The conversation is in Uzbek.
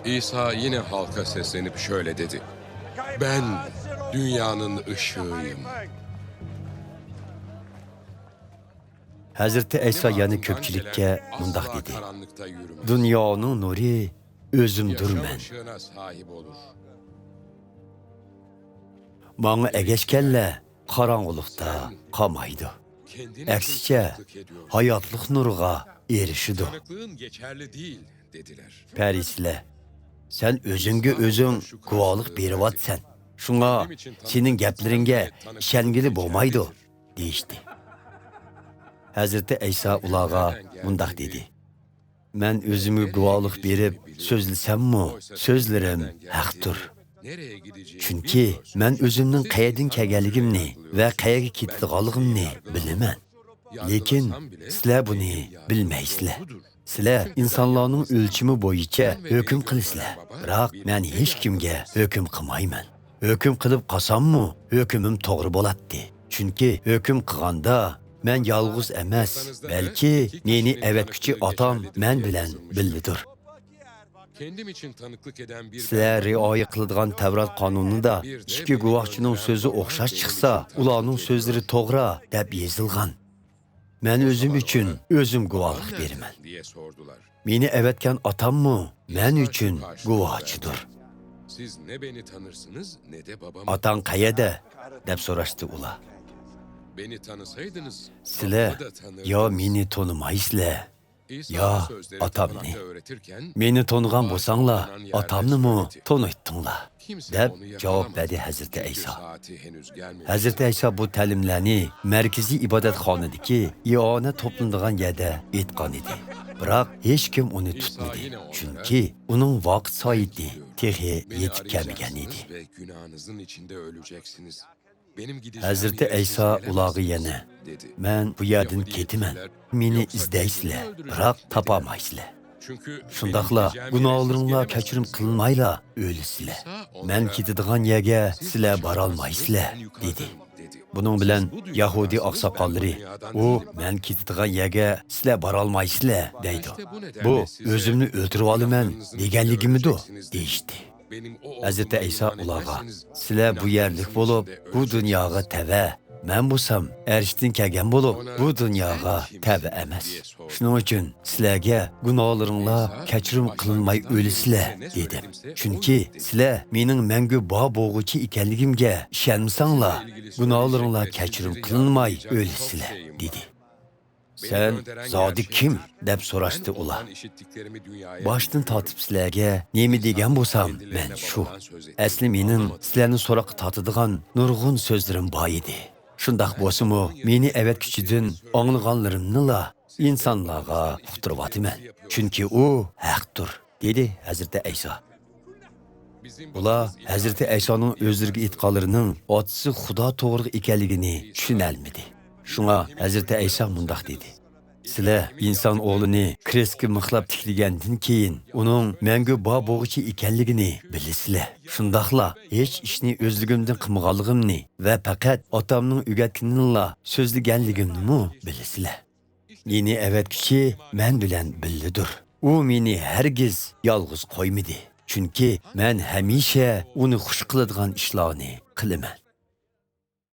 İsa yine halka seslenip şöyle dedi. Ben dünyanın ışığıyım. Hazreti İsa yani köpçülükке mundaq dedi. Dünyanın nuri özümdür men. Bana egeşkelle karanlıkta kalmaydı. Aksice hayatlık nurga erişidu. Perisle, sen özünge özün kuvalık berivatsen. Şuna senin gepleringe şengili bolmaydı deyişti. Hazreti İsa ulağa mundaq dedi. Men özümü guvalık berip sözlesem mi, sözlerim haqdır. Çünkü men özümnün qayadın kelganligimni ve qayaga ketadiganligimni bilaman. Lekin sizlar buni bilmaysizlar. Sizlar insonlarning o'lchimi bo'yicha hukm qilasizlar. Biroq men hech kimga hukm qilmayman. Hukm qilib qolsammi, hukmim to'g'ri bo'ladi. Chunki hukm qilganda men yolg'iz emas, balki meni avatguchi otam men bilan billidir. Sizlar rioya qiladigan Tavrat qonunida ikki guvohchining so'zi o'xshash chiqsa, ularning so'zlari to'g'ri deb yozilgan. Men özüm üçün özüm guvahlıq berimen. Meni evetken atammı men üçün guvahçıdır. Siz ne beni tanırsınız ne de babamı. Atan qayada deb so'rashdi ular. Beni tanısaydınız. Sizlar yo meni tonimaysizlar, yo atamni. Meni tonigan bo'lsanglar, atamnimi tonitdinglar deb javob berdi Hazreti İsa. Hazreti İsa bu ta'limlarni markaziy ibodatxonadagi iona to'planadigan yerda aytgan edi. Biroq hech kim uni tutmadi. Chunki uning vaqt soati texi yetib kelmagan edi. Hazreti İsa ulağı yana, men bu yerdan ketiman. Meni izdaysizlar, biroq topolmaysizlar. Shundaqla gunohlaringlar kechirim qilmayla o'lisizlar. Men ketadigan yerga sizlar borolmaysizlar dedi. Bunun bilan Yahudi oqsoqollari u men ketadigan yerga sizlar borolmaysizlar deydi. Bu o'zimni o'ltirib olaman deganligimidi deyishdi. Hazreti İsa ulağa, sizlar bu yerlik bo'lib, bu dunyoga tava. Men bo'lsam, erishdan kelgan bo'lib, bu dunyoga tava emas. Shuning uchun sizlarga gunohlaringlar kechirim qilinmay o'lisizlar dedim. Chunki sizlar mening mangu bor bo'g'uchi ekanligimga ishonmasanglar, gunohlaringlar kechirim qilinmay o'lisizlar dedi. Sen zodi kim deb so'rashdi ular. Boshdan tortib sizlarga nima degan bo'lsam, men shu. Asli mening sizlarni so'roqqa tortadigan nurg'un so'zlarim bor edi. Shundaq bo'lsa-mu, meni avatguchidan anglaganlarimni-la insonlarga uqtiryapman. Chunki u haqdir, dedi Hazreti İsa. Ular Hazreti İsa'ning o'zlariga aytganlarining otisi Xudo to'g'ri ekanligini tushunolmadi. Shunga Hazreti İsa mundaq dedi. Sizlar inson o'g'lini kreskga mixlab tiklagandan keyin uning mangu bor bo'g'ichi ekanligini bilasizlar. Shundaqla hech ishni o'zligimdan qilmaganligimni va faqat otamning o'rgatganini so'zlaganligimni bilasizlar. Meni avatguchi men bilan billidir. U meni hargiz yolg'iz qo'ymadi. Chunki men hamisha uni xush qiladigan ishlarni qilaman.